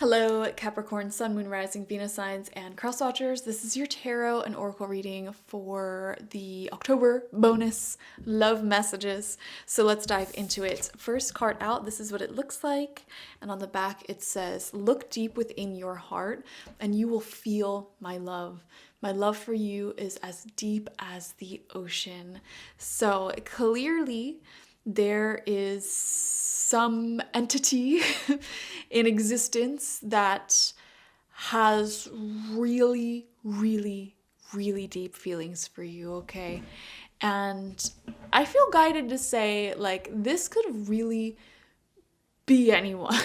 Hello, Capricorn, Sun, Moon, Rising, Venus signs, and cross watchers. This is your tarot and oracle reading for the October bonus love messages. So let's dive into it. First card out, this is what it looks like. And on the back, it says, "Look deep within your heart and you will feel my love. My love for you is as deep as the ocean." So clearly, there is some entity in existence that has really, really, really deep feelings for you, okay? And I feel guided to say, like, this could really be anyone.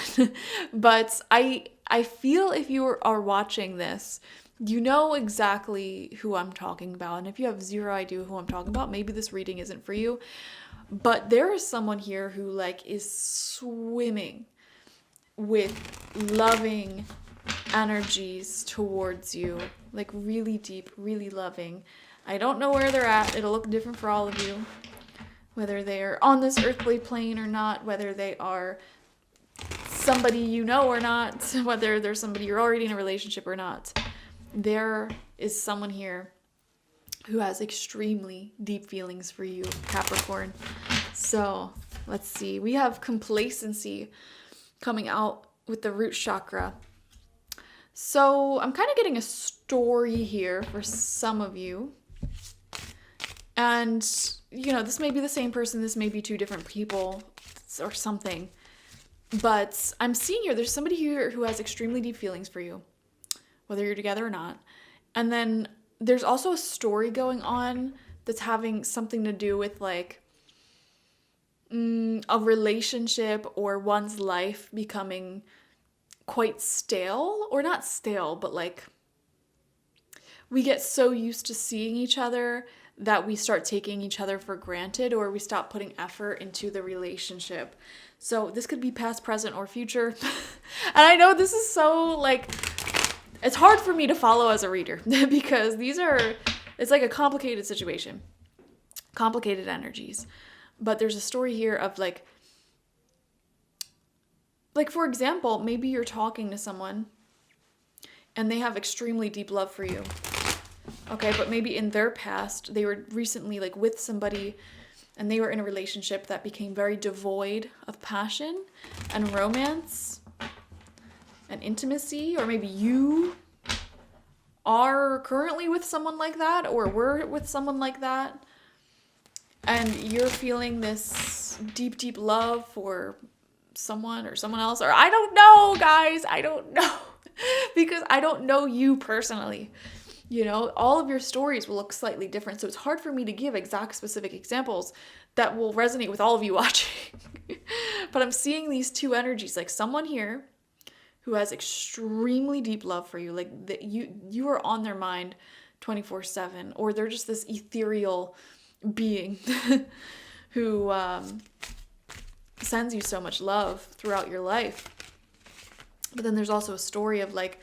But I feel if you are watching this, you know exactly who I'm talking about. And if you have zero idea who I'm talking about, maybe this reading isn't for you. But there is someone here who like is swimming with loving energies towards you, like really deep, really loving. I don't know where they're at. It'll look different for all of you, whether they're on this earthly plane or not, whether they are somebody you know or not, whether there's somebody you're already in a relationship or not. There is someone here who has extremely deep feelings for you, Capricorn. So let's see. We have complacency coming out with the root chakra. So I'm kind of getting a story here for some of you. And, you know, this may be the same person. This may be two different people or something. But I'm seeing here, there's somebody here who has extremely deep feelings for you, whether you're together or not. And then there's also a story going on that's having something to do with like a relationship or one's life becoming quite stale, or not stale, but like we get so used to seeing each other that we start taking each other for granted, or we stop putting effort into the relationship. So this could be past, present, or future. And I know this is so like, it's hard for me to follow as a reader because it's like a complicated situation, complicated energies. But there's a story here of like for example, maybe you're talking to someone and they have extremely deep love for you. Okay, but maybe in their past, they were recently like with somebody and they were in a relationship that became very devoid of passion and romance and intimacy, or maybe you are currently with someone like that, or were with someone like that, and you're feeling this deep, deep love for someone or someone else, or I don't know, guys, I don't know, because I don't know you personally. You know, all of your stories will look slightly different, so it's hard for me to give exact specific examples that will resonate with all of you watching. But I'm seeing these two energies, like someone here who has extremely deep love for you, like that you are on their mind 24/7, or they're just this ethereal being who sends you so much love throughout your life. But then there's also a story of like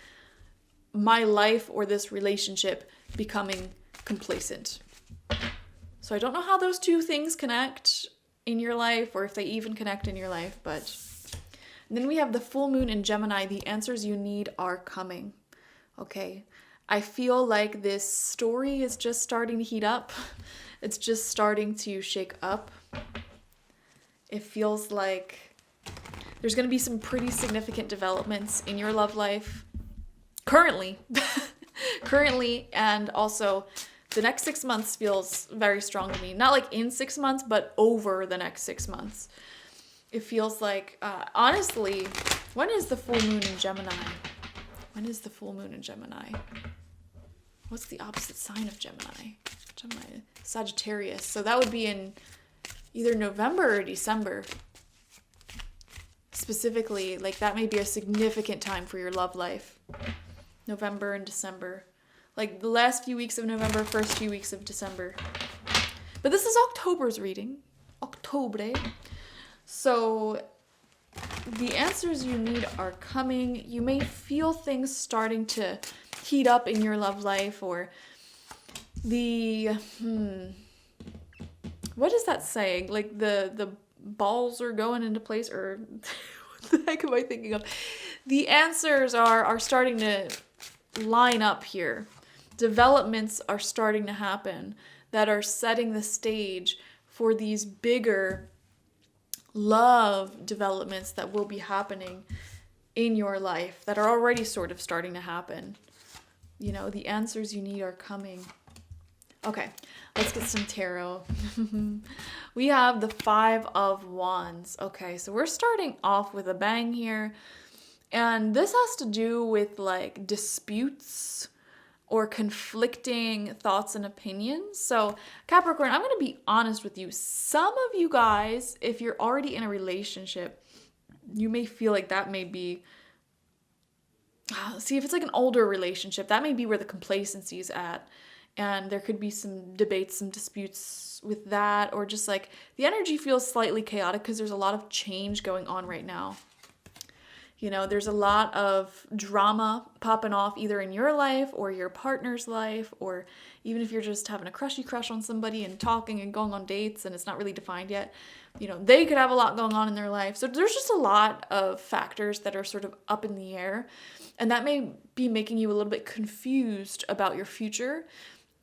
my life or this relationship becoming complacent. So I don't know how those two things connect in your life, or if they even connect in your life, but then we have the full moon in Gemini. The answers you need are coming. Okay. I feel like this story is just starting to heat up. It's just starting to shake up. It feels like there's going to be some pretty significant developments in your love life currently. And also the next 6 months feels very strong to me. Not like in 6 months, but over the next 6 months. It feels like, honestly, when is the full moon in Gemini? When is the full moon in Gemini? What's the opposite sign of Gemini? Gemini, Sagittarius. So that would be in either November or December. Specifically, like that may be a significant time for your love life. November and December. Like the last few weeks of November, first few weeks of December. But this is October's reading. Octobre. So the answers you need are coming. You may feel things starting to heat up in your love life, or what is that saying? Like the balls are going into place, or the heck am I thinking of? The answers are starting to line up here. Developments are starting to happen that are setting the stage for these bigger love developments that will be happening in your life, that are already sort of starting to happen. You know, the answers you need are coming. Okay, let's get some tarot. We have the 5 of Wands. Okay, so we're starting off with a bang here. And this has to do with like disputes or conflicting thoughts and opinions. So Capricorn, I'm going to be honest with you. Some of you guys, if you're already in a relationship, you may feel like that may be, see, if it's like an older relationship, that may be where the complacency is at. And there could be some debates, some disputes with that, or just like the energy feels slightly chaotic because there's a lot of change going on right now. You know, there's a lot of drama popping off either in your life or your partner's life, or even if you're just having a crushy crush on somebody and talking and going on dates and it's not really defined yet, you know, they could have a lot going on in their life. So there's just a lot of factors that are sort of up in the air, and that may be making you a little bit confused about your future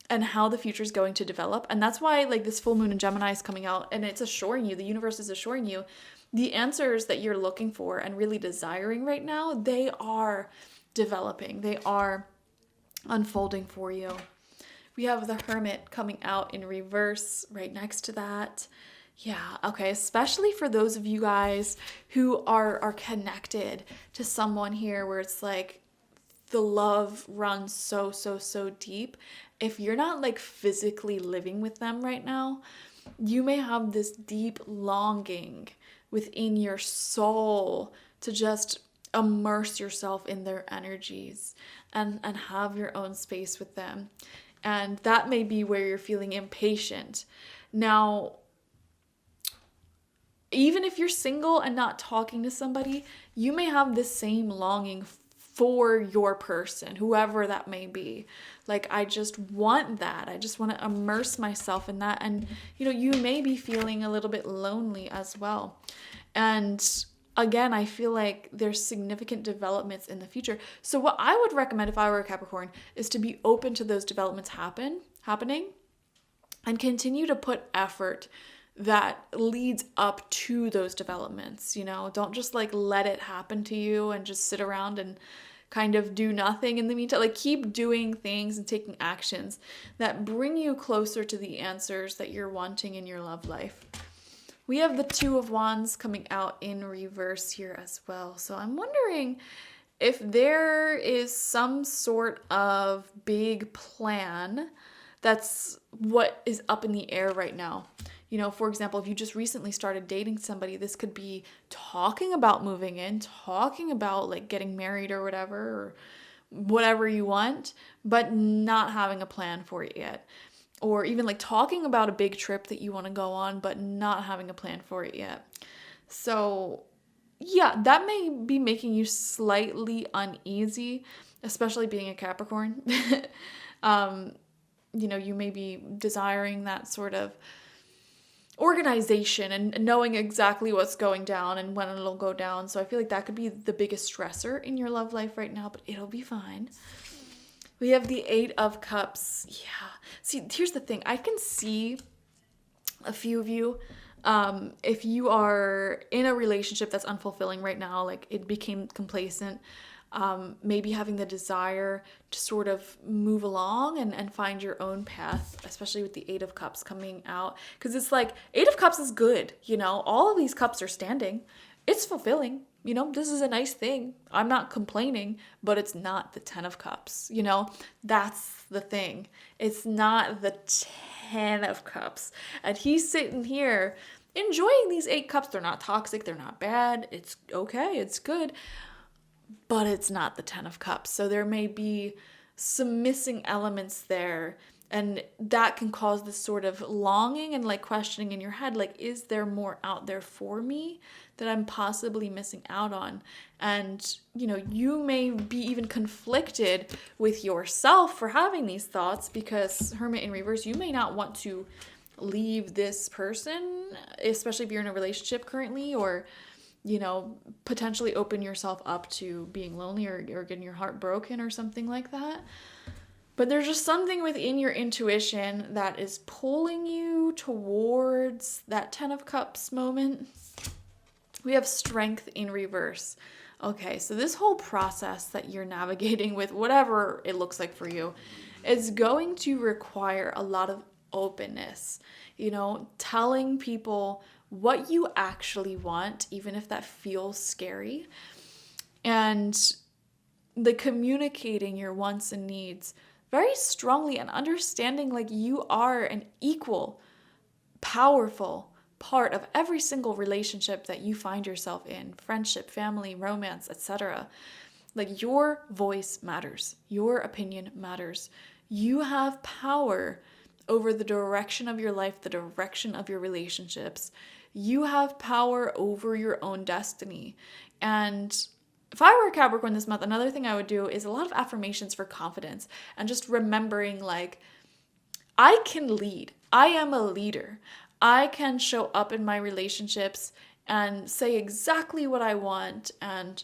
and how the future is going to develop. And that's why like this full moon in Gemini is coming out, and it's assuring you, the universe is assuring you, the answers that you're looking for and really desiring right now, they are developing. They are unfolding for you. We have the Hermit coming out in reverse right next to that. Yeah, okay, especially for those of you guys who are connected to someone here where it's like the love runs so deep. If you're not like physically living with them right now, you may have this deep longing within your soul to just immerse yourself in their energies and have your own space with them. And that may be where you're feeling impatient. Now, even if you're single and not talking to somebody, you may have this same longing for your person, whoever that may be. Like, I just want that. I just want to immerse myself in that. And, you know, you may be feeling a little bit lonely as well. And again, I feel like there's significant developments in the future. So what I would recommend if I were a Capricorn is to be open to those developments happening and continue to put effort that leads up to those developments. You know, don't just like let it happen to you and just sit around and kind of do nothing in the meantime. Like, keep doing things and taking actions that bring you closer to the answers that you're wanting in your love life. We have the 2 of Wands coming out in reverse here as well. So I'm wondering if there is some sort of big plan that's what is up in the air right now. You know, for example, if you just recently started dating somebody, this could be talking about moving in, talking about like getting married or whatever you want, but not having a plan for it yet. Or even like talking about a big trip that you want to go on, but not having a plan for it yet. So yeah, that may be making you slightly uneasy, especially being a Capricorn. You know, you may be desiring that sort of organization and knowing exactly what's going down and when it'll go down. So I feel like that could be the biggest stressor in your love life right now, but it'll be fine. We have the 8 of Cups. Yeah. See, here's the thing. I can see a few of you, if you are in a relationship that's unfulfilling right now, like it became complacent, maybe having the desire to sort of move along and find your own path, especially with the 8 of Cups coming out. Because it's like, 8 of Cups is good, you know? All of these cups are standing. It's fulfilling. You know, this is a nice thing. I'm not complaining, but it's not the 10 of Cups, you know? That's the thing. It's not the 10 of Cups. And he's sitting here enjoying these 8 cups. They're not toxic. They're not bad. It's okay. It's good. But it's not the 10 of Cups. So there may be some missing elements there. And that can cause this sort of longing and like questioning in your head, like, is there more out there for me that I'm possibly missing out on? And, you know, you may be even conflicted with yourself for having these thoughts because Hermit in reverse, you may not want to leave this person, especially if you're in a relationship currently, or potentially open yourself up to being lonely or getting your heart broken or something like that. But there's just something within your intuition that is pulling you towards that 10 of Cups moment. We have Strength in reverse. Okay, so this whole process that you're navigating with, whatever it looks like for you, is going to require a lot of openness. Telling people what you actually want, even if that feels scary, and the communicating your wants and needs very strongly and understanding like you are an equal, powerful part of every single relationship that you find yourself in, friendship, family, romance, etc. Like your voice matters. Your opinion matters. You have power over the direction of your life, the direction of your relationships. You have power over your own destiny. And if I were a Capricorn this month, another thing I would do is a lot of affirmations for confidence and just remembering like, I can lead. I am a leader. I can show up in my relationships and say exactly what I want and,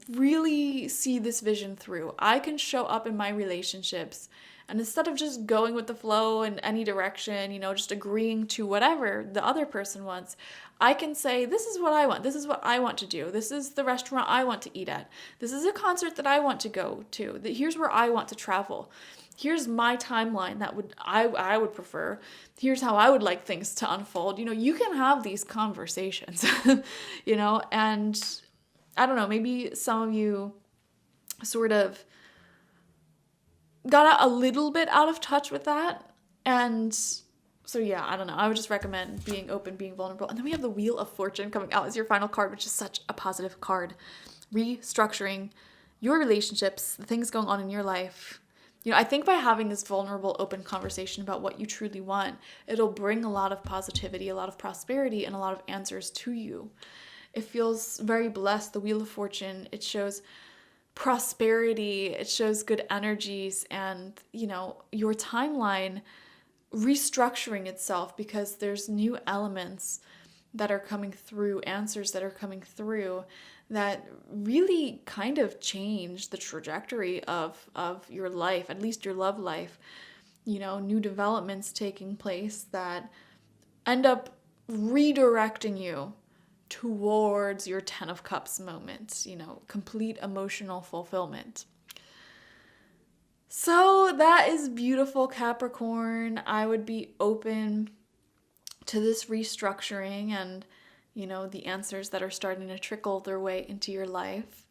really see this vision through. I can show up in my relationships and instead of just going with the flow in any direction, just agreeing to whatever the other person wants, I can say, this is what I want. This is what I want to do. This is the restaurant I want to eat at. This is a concert that I want to go to. Here's where I want to travel. Here's my timeline that I would prefer. Here's how I would like things to unfold. You can have these conversations, and I don't know, maybe some of you sort of got a little bit out of touch with that. And so yeah, I don't know. I would just recommend being open, being vulnerable. And then we have the Wheel of Fortune coming out as your final card, which is such a positive card. Restructuring your relationships, the things going on in your life. I think by having this vulnerable, open conversation about what you truly want, it'll bring a lot of positivity, a lot of prosperity, and a lot of answers to you. It feels very blessed. The Wheel of Fortune, it shows prosperity, it shows good energies, and, your timeline restructuring itself because there's new elements that are coming through, answers that are coming through that really kind of change the trajectory of your life, at least your love life. New developments taking place that end up redirecting you towards your 10 of Cups moment, complete emotional fulfillment. So that is beautiful, Capricorn. I would be open to this restructuring and, the answers that are starting to trickle their way into your life.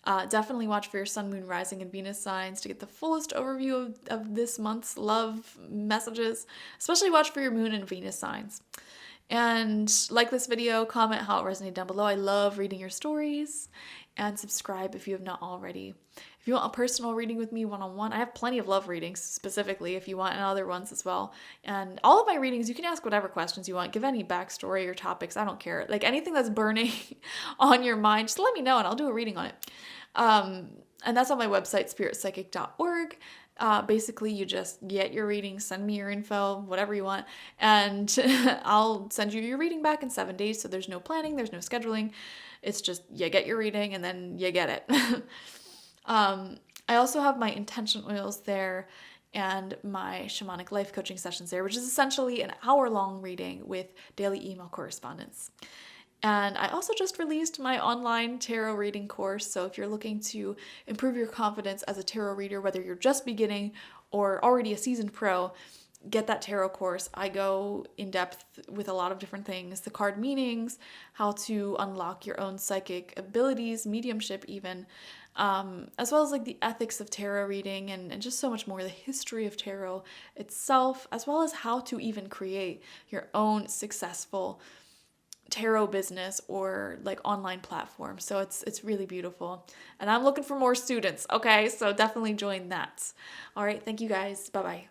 Definitely watch for your Sun, Moon, Rising, and Venus signs to get the fullest overview of this month's love messages. Especially watch for your Moon and Venus signs. And like this video, comment how it resonated down below. I love reading your stories. And subscribe if you have not already. If you want a personal reading with me one-on-one, I have plenty of love readings specifically if you want, and other ones as well. And all of my readings, you can ask whatever questions you want. Give any backstory or topics. I don't care. Like anything that's burning on your mind, just let me know and I'll do a reading on it. And that's on my website, spiritpsychic.org. Basically, you just get your reading, send me your info, whatever you want, and I'll send you your reading back in 7 days. So there's no planning, there's no scheduling. It's just you get your reading and then you get it. I also have my intention oils there and my shamanic life coaching sessions there, which is essentially an hour-long reading with daily email correspondence. And I also just released my online tarot reading course. So if you're looking to improve your confidence as a tarot reader, whether you're just beginning or already a seasoned pro, get that tarot course. I go in depth with a lot of different things, the card meanings, how to unlock your own psychic abilities, mediumship even, as well as like the ethics of tarot reading and just so much more, the history of tarot itself, as well as how to even create your own successful tarot business or like online platform. So it's really beautiful. And I'm looking for more students. Okay, so definitely join that. All right, thank you guys. Bye-bye.